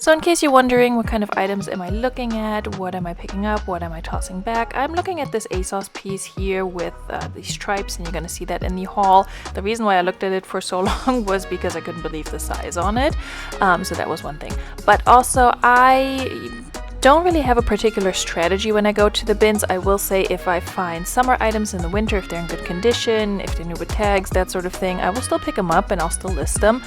So in case you're wondering what kind of items am I looking at, what am I picking up, what am I tossing back, I'm looking at this ASOS piece here with these stripes, and you're going to see that in the haul. The reason why I looked at it for so long was because I couldn't believe the size on it. So that was one thing. But also I don't really have a particular strategy when I go to the bins. I will say if I find summer items in the winter, if they're in good condition, if they're new with tags, that sort of thing, I will still pick them up and I'll still list them.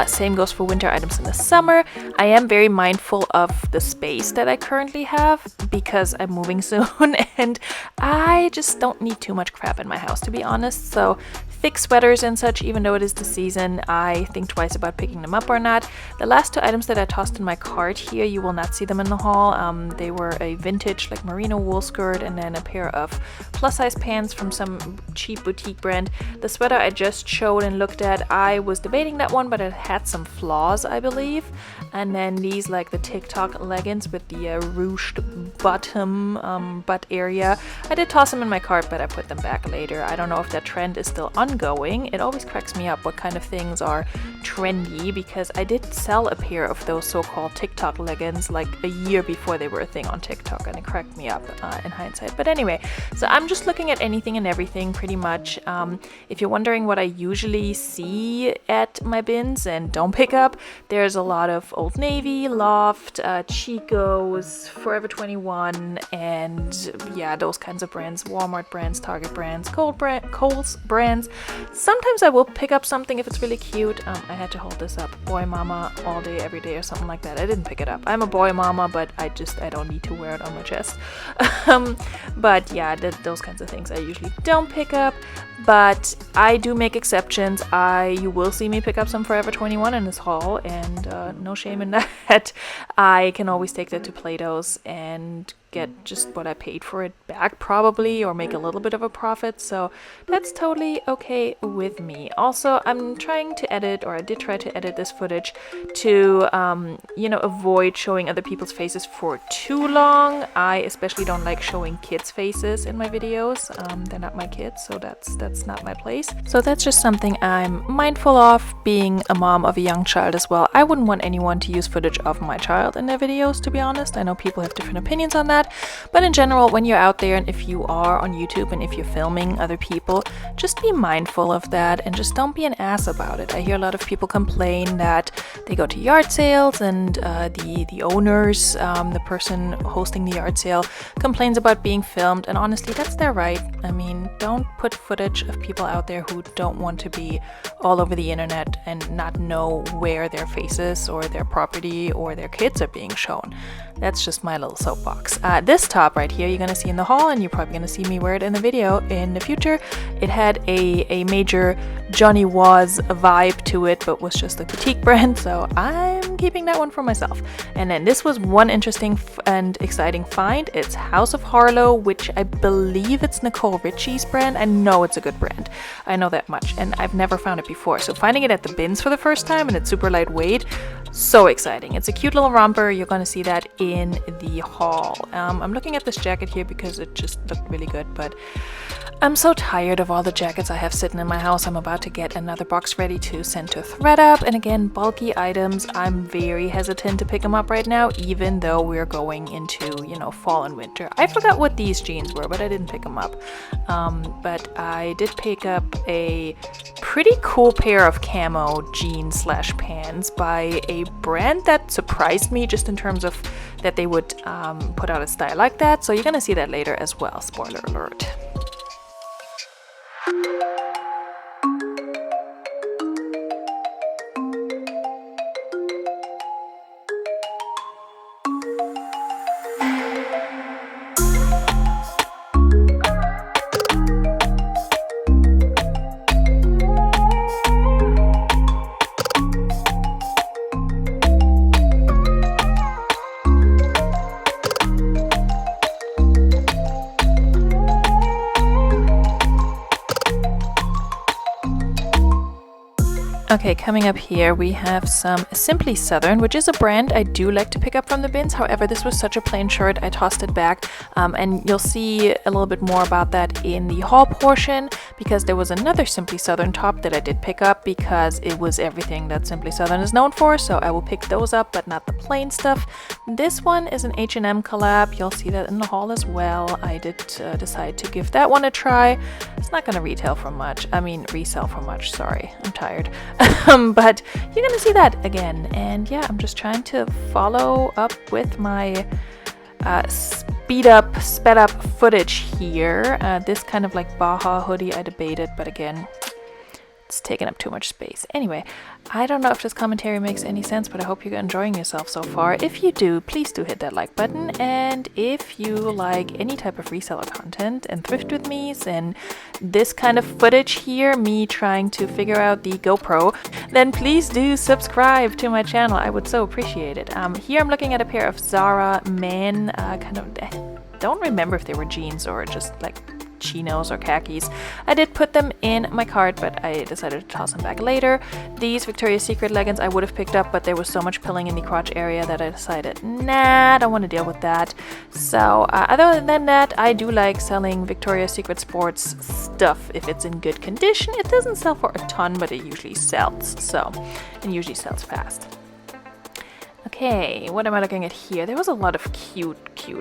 Same goes for winter items in the summer. I am very mindful of the space that I currently have because I'm moving soon and I just don't need too much crap in my house, to be honest. So thick sweaters and such, even though it is the season, I think twice about picking them up or not. The last two items that I tossed in my cart here, you will not see them in the haul. They were a vintage like merino wool skirt and then a pair of plus size pants from some cheap boutique brand. The sweater I just showed and looked at, I was debating that one, but it had some flaws, I believe. And then these like the TikTok leggings with the ruched bottom butt area. I did toss them in my cart, but I put them back later. I don't know if that trend is still ongoing. It always cracks me up what kind of things are trendy, because I did sell a pair of those so-called TikTok leggings like a year before they were a thing on TikTok, and it cracked me up in hindsight. But anyway, so I'm just looking at anything and everything pretty much. If you're wondering what I usually see at my bins and don't pick up, there's a lot of Old Navy, Loft, Chico's, Forever 21, and yeah, those kinds of brands, Walmart brands, Target brands, Kohl's brands. Sometimes I will pick up something if it's really cute. I had to hold this up, Boy Mama all day, every day or something like that. I didn't pick it up. I'm a boy mama, but I don't need to wear it on my chest. But yeah, those kinds of things I usually don't pick up, but I do make exceptions. You will see me pick up some Forever 21 in this haul, and no shame in that. I can always take that to Plato's and get just what I paid for it back probably, or make a little bit of a profit, so that's totally okay with me. Also, I'm trying to edit, or I did try to edit this footage to avoid showing other people's faces for too long. I especially don't like showing kids' faces in my videos. They're not my kids, so that's not my place. So that's just something I'm mindful of, being a mom of a young child as well. I wouldn't want anyone to use footage of my child in their videos, to be honest. I know people have different opinions on that. But in general, when you're out there and if you are on YouTube and if you're filming other people, just be mindful of that and just don't be an ass about it. I hear a lot of people complain that they go to yard sales and the owners, the person hosting the yard sale, complains about being filmed, and honestly, that's their right. I mean, don't put footage of people out there who don't want to be all over the internet and not know where their faces or their property or their kids are being shown. That's just my little soapbox. This top right here you're going to see in the haul, and you're probably going to see me wear it in the video in the future. It had a major Johnny Was vibe to it, but was just a boutique brand, so I'm keeping that one for myself. And then this was one interesting and exciting find. It's House of Harlow, which I believe it's Nicole Richie's brand. I know it's a good brand. I know that much, and I've never found it before. So finding it at the bins for the first time, and it's super lightweight, so exciting. It's a cute little romper. You're going to see that in the haul. I'm looking at this jacket here because it just looked really good, but I'm so tired of all the jackets I have sitting in my house. I'm about to get another box ready to send to ThredUp, and again, bulky items, I'm very hesitant to pick them up right now, even though we're going into, fall and winter. I forgot what these jeans were, but I didn't pick them up. But I did pick up a pretty cool pair of camo jeans / pants by a brand that surprised me just in terms of that they would put out a style like that. So you're gonna see that later as well, spoiler alert. Okay, coming up here we have some Simply Southern, which is a brand I do like to pick up from the bins. However, this was such a plain shirt, I tossed it back, and you'll see a little bit more about that in the haul portion, because there was another Simply Southern top that I did pick up because it was everything that Simply Southern is known for, so I will pick those up, but not the plain stuff. This one is an H&M collab. You'll see that in the haul as well. I did decide to give that one a try. It's not going to resell for much, sorry, I'm tired. But you're gonna see that again, and yeah, I'm just trying to follow up with my sped up footage here. This kind of like Baja hoodie I debated, but again, it's taking up too much space. Anyway, I don't know if this commentary makes any sense, but I hope you're enjoying yourself so far. If you do, please do hit that like button, and if you like any type of reseller content and thrift with me's and this kind of footage here, me trying to figure out the GoPro, then please do subscribe to my channel. I would so appreciate it. Here I'm looking at a pair of Zara Men, I don't remember if they were jeans or just like chinos or khakis. I did put them in my cart, but I decided to toss them back later. These Victoria's Secret leggings I would have picked up, but there was so much pilling in the crotch area that I decided, nah, I don't want to deal with that. So other than that, I do like selling Victoria's Secret sports stuff if it's in good condition. It doesn't sell for a ton, but it usually sells, and usually sells fast. Okay, what am I looking at here? There was a lot of cute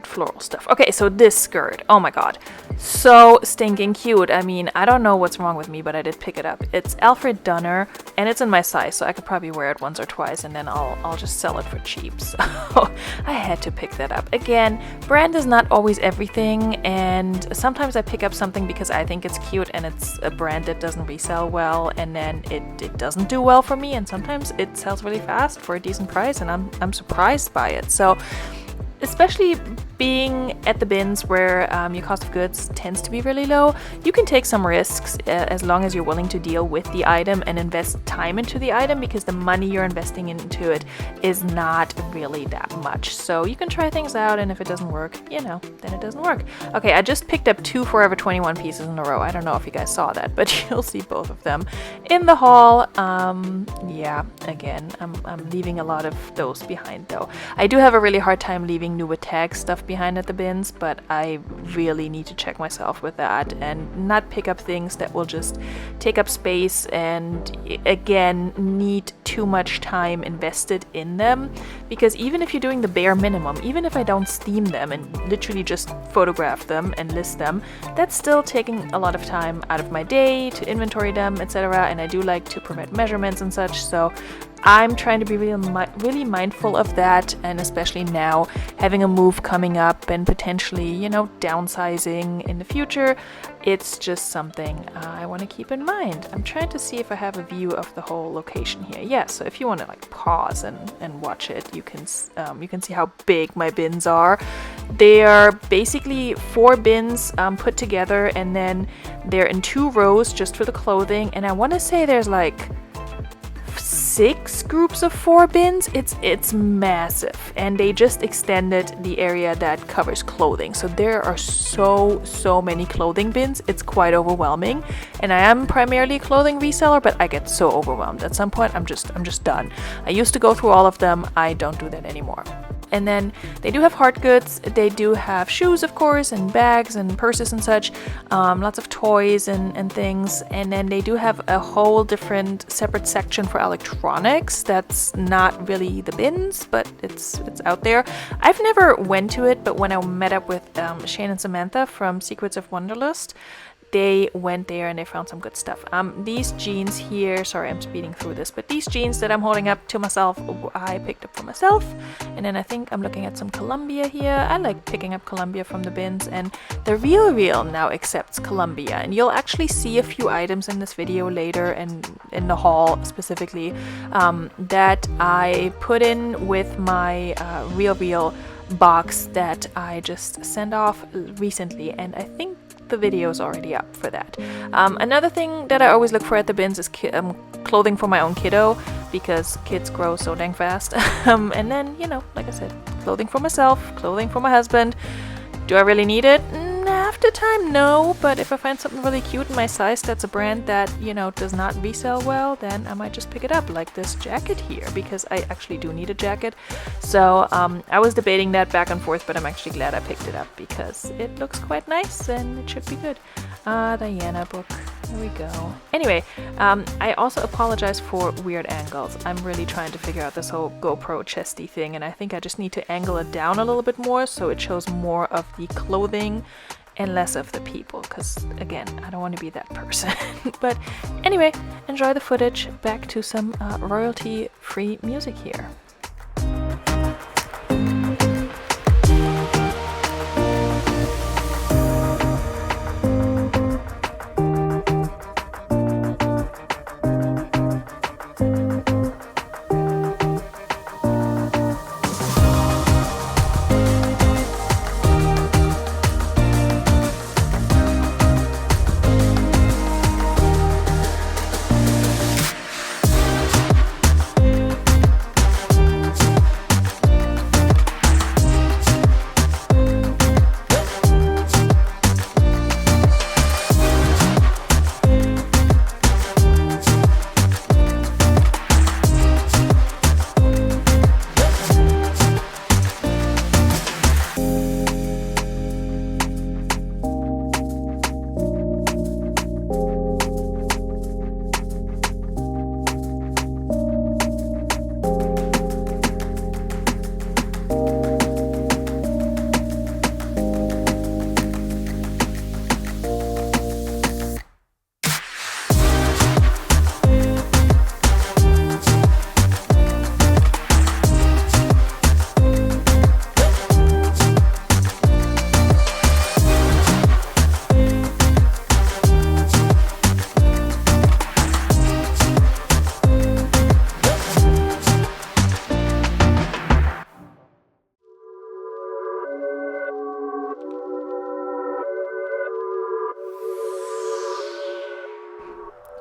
floral stuff. Okay, so this skirt, oh my god, so stinking cute. I mean, I don't know what's wrong with me, but I did pick it up. It's Alfred Dunner, and it's in my size, so I could probably wear it once or twice, and then I'll just sell it for cheap. So I had to pick that up. Again, brand is not always everything, and sometimes I pick up something because I think it's cute, and it's a brand that doesn't resell well, and then it doesn't do well for me, and sometimes it sells really fast for a decent price, and I'm surprised by it. So especially being at the bins where your cost of goods tends to be really low, you can take some risks as long as you're willing to deal with the item and invest time into the item, because the money you're investing into it is not really that much. So you can try things out, and if it doesn't work, then it doesn't work. Okay, I just picked up 2 Forever 21 pieces in a row. I don't know if you guys saw that, but you'll see both of them in the haul. Yeah, again, I'm leaving a lot of those behind though. I do have a really hard time leaving new with tag stuff behind at the bins, but I really need to check myself with that and not pick up things that will just take up space and again need too much time invested in them, because even if you're doing the bare minimum, even if I don't steam them and literally just photograph them and list them, that's still taking a lot of time out of my day to inventory them, etc. And I do like to prevent measurements and such, so I'm trying to be really mindful of that, and especially now having a move coming up and potentially, downsizing in the future, it's just something I want to keep in mind. I'm trying to see if I have a view of the whole location here. Yeah, so if you want to pause and watch it, you can see how big my bins are. They are basically 4 bins put together, and then they're in 2 rows just for the clothing, and I want to say there's 6 groups of 4 bins. It's massive, and they just extended the area that covers clothing, so there are so many clothing bins. It's quite overwhelming, and I am primarily a clothing reseller, but I get so overwhelmed at some point. I'm just done. I used to go through all of them. I don't do that anymore. And then they do have hard goods. They do have shoes, of course, and bags and purses and such, lots of toys and things. And then they do have a whole different separate section for electronics that's not really the bins, but it's out there. I've never went to it, but when I met up with Shane and Samantha from Secrets of Wonderlust, they went there and they found some good stuff. These jeans here, sorry I'm speeding through this, but these jeans that I'm holding up to myself, I picked up for myself. And then I think I'm looking at some Columbia here. I like picking up Columbia from the bins, and the Real now accepts Columbia. And you'll actually see a few items in this video later and in the haul specifically that I put in with my Real box that I just sent off recently, and I think the video is already up for that. Another thing that I always look for at the bins is clothing for my own kiddo, because kids grow so dang fast. And then, like I said, clothing for myself, clothing for my husband. Do I really need it? Nah, of the time, no, but if I find something really cute in my size that's a brand that, you know, does not resell well, then I might just pick it up, like this jacket here, because I actually do need a jacket. So I was debating that back and forth, but I'm actually glad I picked it up because it looks quite nice and it should be good. Diana book. There we go. Anyway, I also apologize for weird angles. I'm really trying to figure out this whole GoPro chesty thing, and I think I just need to angle it down a little bit more so it shows more of the clothing and less of the people, because again, I don't want to be that person. But anyway, enjoy the footage. Back to some royalty-free music here.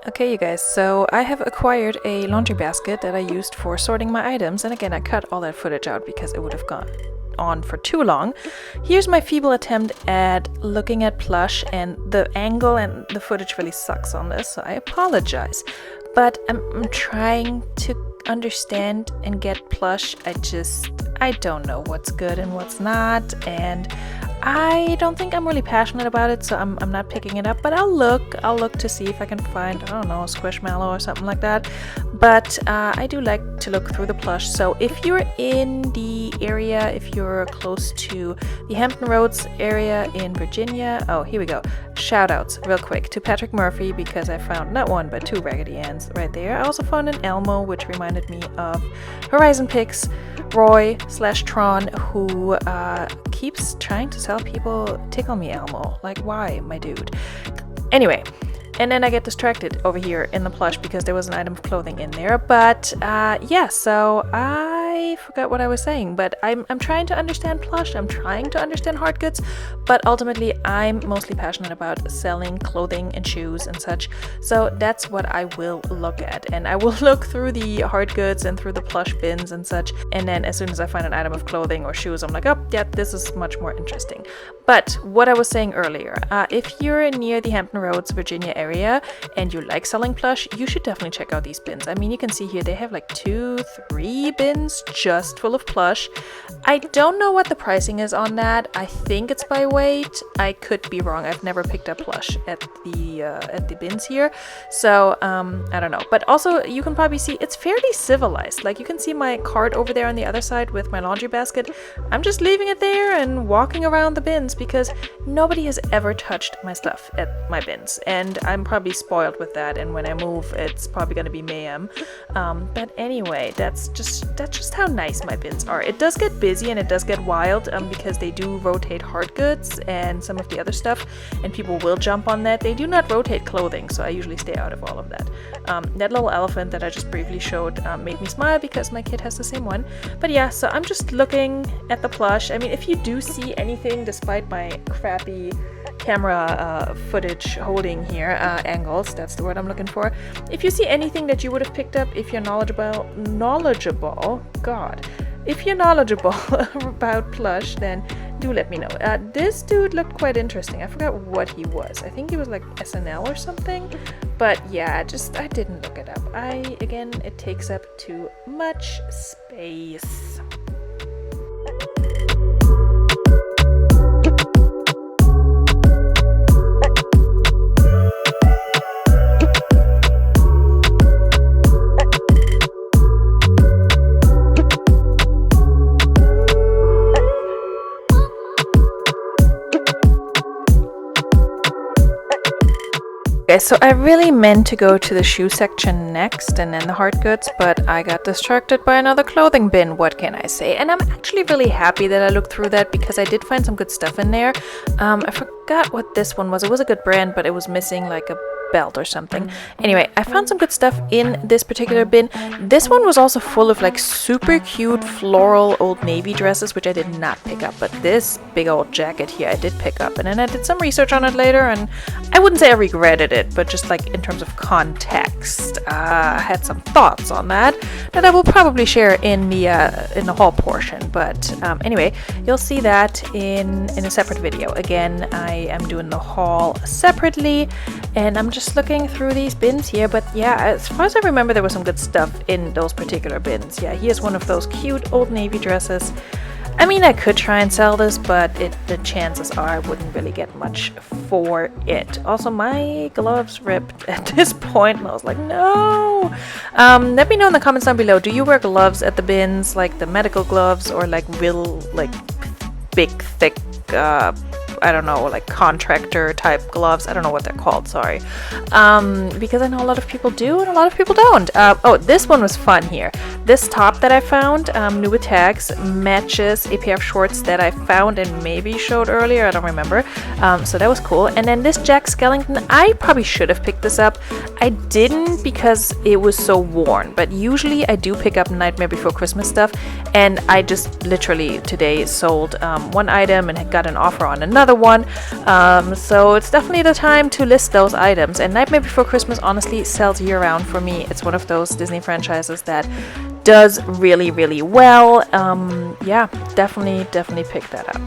Okay, you guys, so I have acquired a laundry basket that I used for sorting my items, and again, I cut all that footage out because it would have gone on for too long. Here's my feeble attempt at looking at plush, and the angle and the footage really sucks on this, so I apologize. But I'm trying to understand and get plush. I don't know what's good and what's not, and I don't think I'm really passionate about it, so I'm not picking it up, but I'll look to see if I can find, I don't know, a squishmallow or something like that. But I do like to look through the plush, so if you're in the area, if you're close to the Hampton Roads area in Virginia, oh, here we go. Shout outs real quick to Patrick Murphy, because I found not one but two Raggedy Anns right there. I also found an Elmo, which reminded me of Horizon Picks, Roy/Tron, who keeps trying to sell people Tickle Me Elmo. Like, why, my dude? Anyway, and then I get distracted over here in the plush because there was an item of clothing in there. But yeah, so I forgot what I was saying, but I'm trying to understand plush, I'm trying to understand hard goods, but ultimately I'm mostly passionate about selling clothing and shoes and such. So that's what I will look at, and I will look through the hard goods and through the plush bins and such, and then as soon as I find an item of clothing or shoes, I'm like, oh yeah, this is much more interesting. But what I was saying earlier, if you're near the Hampton Roads, Virginia area and you like selling plush, you should definitely check out these bins. I mean, you can see here they have like 2-3 bins just full of plush. I don't know what the pricing is on that. I think it's by weight. I could be wrong. I've never picked up plush at the bins here, so I don't know. But also you can probably see it's fairly civilized. Like, you can see my cart over there on the other side with my laundry basket. I'm just leaving it there and walking around the bins because nobody has ever touched my stuff at my bins, and I'm probably spoiled with that, and when I move it's probably going to be mayhem. But anyway, that's just how nice my bins are. It does get busy and it does get wild because they do rotate hard goods and some of the other stuff, and people will jump on that. They do not rotate clothing, so I usually stay out of all of that. That little elephant that I just briefly showed made me smile because my kid has the same one. But yeah, so I'm just looking at the plush. I mean, if you do see anything, despite my crappy camera footage holding here, angles, that's the word I'm looking for. If you see anything that you would have picked up, if you're knowledgeable, if you're knowledgeable about plush, then do let me know. This dude looked quite interesting. I forgot what he was. I think he was like SNL or something. But yeah, I didn't look it up. Again, it takes up too much space. Okay, so I really meant to go to the shoe section next and then the hard goods, but I got distracted by another clothing bin. What can I say? And I'm actually really happy that I looked through that because I did find some good stuff in there. I forgot what this one was. It was a good brand, but it was missing like a belt or something. Anyway, I found some good stuff in this particular bin. This one was also full of like super cute floral Old Navy dresses, which I did not pick up, but this big old jacket here I did pick up, and then I did some research on it later, and I wouldn't say I regretted it, but just like in terms of context, I had some thoughts on that I will probably share in the haul portion. But anyway, you'll see that in a separate video. Again, I am doing the haul separately, and I'm just looking through these bins here. But yeah, as far as I remember, there was some good stuff in those particular bins. Yeah, here's one of those cute Old Navy dresses. I mean, I could try and sell this, but the chances are I wouldn't really get much for it. Also, my gloves ripped at this point, and I was like, no! Let me know in the comments down below, do you wear gloves at the bins, like the medical gloves, or like real, like, big, thick, I don't know, like contractor type gloves? I don't know what they're called, sorry. Because I know a lot of people do and a lot of people don't. Oh, this one was fun here. This top that I found, new with tags, matches a pair of shorts that I found and maybe showed earlier, I don't remember. So that was cool. And then this Jack Skellington, I probably should have picked this up. I didn't because it was so worn, but usually I do pick up Nightmare Before Christmas stuff, and I just literally today sold one item and got an offer on another one, so it's definitely the time to list those items. And Nightmare Before Christmas honestly sells year-round for me. It's one of those Disney franchises that does really, really well. Yeah, definitely pick that up.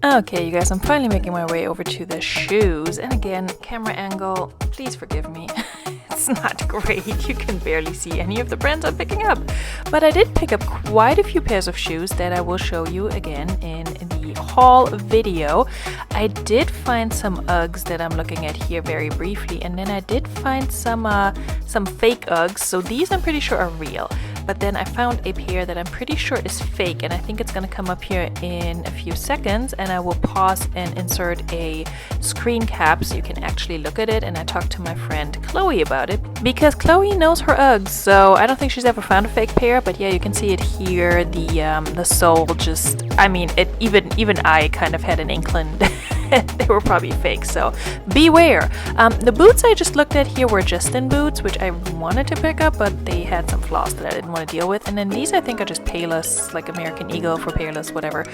Okay, you guys, I'm finally making my way over to the shoes. And again, camera angle, please forgive me. It's not great. You can barely see any of the brands I'm picking up. But I did pick up quite a few pairs of shoes that I will show you again in the haul video. I did find some Uggs that I'm looking at here very briefly, and then I did find some fake Uggs. So these I'm pretty sure are real. But then I found a pair that I'm pretty sure is fake, and I think it's going to come up here in a few seconds, and I will pause and insert a screen cap so you can actually look at it. And I talked to my friend Chloe about it because Chloe knows her Uggs, so I don't think she's ever found a fake pair. But yeah, you can see it here. The sole just, I mean, it even I kind of had an inkling they were probably fake, so beware. The boots I just looked at here were Justin boots, which I wanted to pick up, but they had some flaws that I didn't want to deal with. And then these I think are just Payless, like American Eagle for Payless, whatever.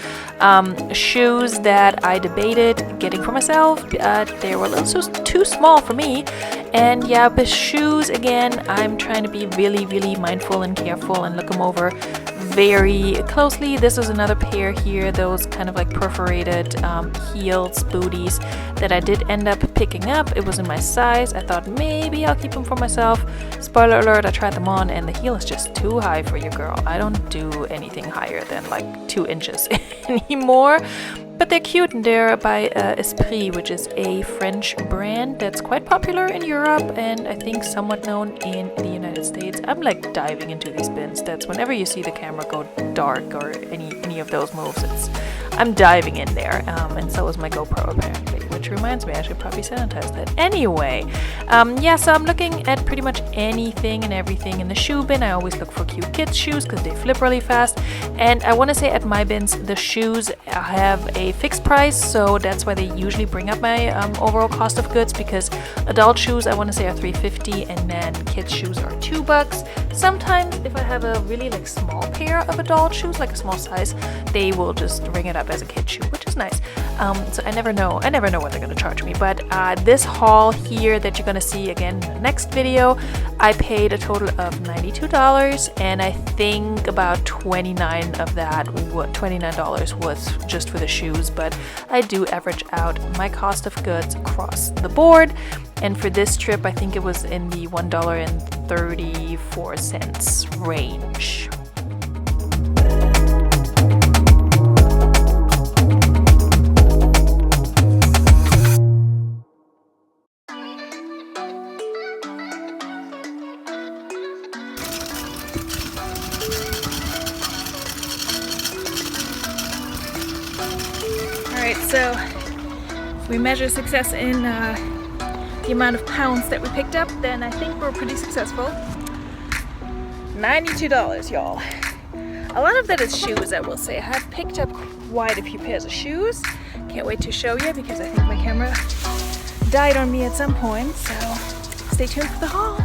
Shoes that I debated getting for myself. They were a little too small for me. And yeah, but shoes, again, I'm trying to be really, really mindful and careful and look them over very closely. This is another pair here, those kind of like perforated heels, booties that I did end up picking up. It was in my size. I thought maybe I'll keep them for myself. Spoiler alert, I tried them on and the heel is just too high for you, girl. I don't do anything higher than like 2 inches anymore. But they're cute, and they're by Esprit, which is a French brand that's quite popular in Europe and I think somewhat known in the United States. I'm like diving into these bins. That's whenever you see the camera go dark or any of those moves, I'm diving in there, and so is my GoPro apparently, which reminds me I should probably sanitize that. Anyway, yeah, so I'm looking at pretty much anything and everything in the shoe bin. I always look for cute kids shoes because they flip really fast, and I want to say at my bins the shoes have a fixed price, so that's why they usually bring up my overall cost of goods, because adult shoes I want to say are $3.50 and then kids shoes are $2. Sometimes if I have a really like small pair of adult shoes, like a small size, they will just ring it up as a kid shoe, which is nice. So I never know what they're gonna charge me. But this haul here that you're gonna see again in the next video, I paid a total of $92, and I think about $29 of that, $29 was just for the shoes. But I do average out my cost of goods across the board, and for this trip I think it was in the $1.34 range. Alright, so if we measure success in the amount of pounds that we picked up, then I think we're pretty successful. $92, y'all. A lot of that is shoes, I will say. I have picked up quite a few pairs of shoes. Can't wait to show you because I think my camera died on me at some point, so stay tuned for the haul.